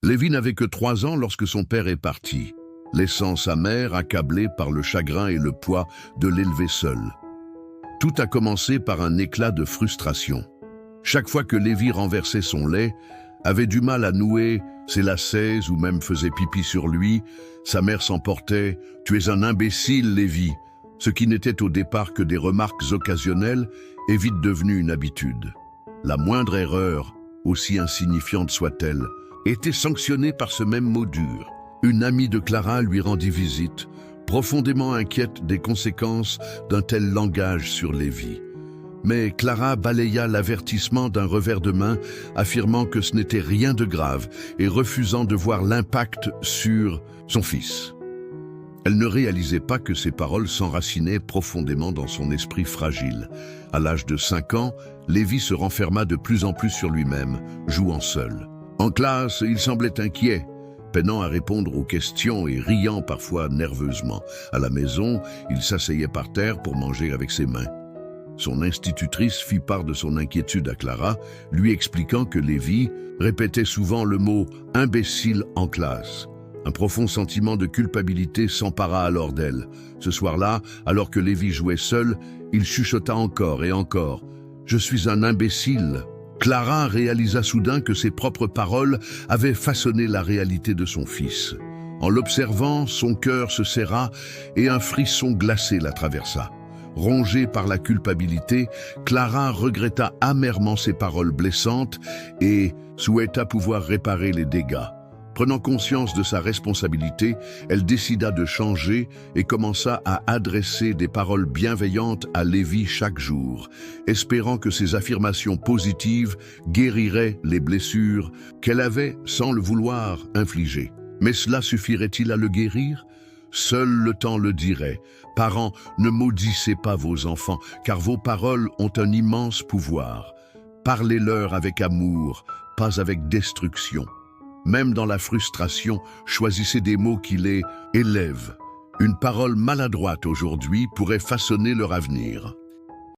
Lévi n'avait que 3 ans lorsque son père est parti, laissant sa mère accablée par le chagrin et le poids de l'élever seule. Tout a commencé par un éclat de frustration. Chaque fois que Lévi renversait son lait, avait du mal à nouer ses lacets ou même faisait pipi sur lui, sa mère s'emportait « Tu es un imbécile, Lévi », ce qui n'était au départ que des remarques occasionnelles est vite devenu une habitude. La moindre erreur, aussi insignifiante soit-elle, était sanctionnée par ce même mot dur. Une amie de Clara lui rendit visite, profondément inquiète des conséquences d'un tel langage sur Lévi. Mais Clara balaya l'avertissement d'un revers de main, affirmant que ce n'était rien de grave et refusant de voir l'impact sur son fils. Elle ne réalisait pas que ces paroles s'enracinaient profondément dans son esprit fragile. À l'âge de 5 ans, Lévi se renferma de plus en plus sur lui-même, jouant seul. En classe, il semblait inquiet, peinant à répondre aux questions et riant parfois nerveusement. À la maison, il s'asseyait par terre pour manger avec ses mains. Son institutrice fit part de son inquiétude à Clara, lui expliquant que Lévi répétait souvent le mot « imbécile » en classe. Un profond sentiment de culpabilité s'empara alors d'elle. Ce soir-là, alors que Lévi jouait seul, il chuchota encore et encore « Je suis un imbécile ». Clara réalisa soudain que ses propres paroles avaient façonné la réalité de son fils. En l'observant, son cœur se serra et un frisson glacé la traversa. Rongée par la culpabilité, Clara regretta amèrement ses paroles blessantes et souhaita pouvoir réparer les dégâts. Prenant conscience de sa responsabilité, elle décida de changer et commença à adresser des paroles bienveillantes à Lévi chaque jour, espérant que ses affirmations positives guériraient les blessures qu'elle avait, sans le vouloir, infligées. Mais cela suffirait-il à le guérir ? Seul le temps le dirait. Parents, ne maudissez pas vos enfants, car vos paroles ont un immense pouvoir. Parlez-leur avec amour, pas avec destruction. Même dans la frustration, choisissez des mots qui les élèvent. Une parole maladroite aujourd'hui pourrait façonner leur avenir.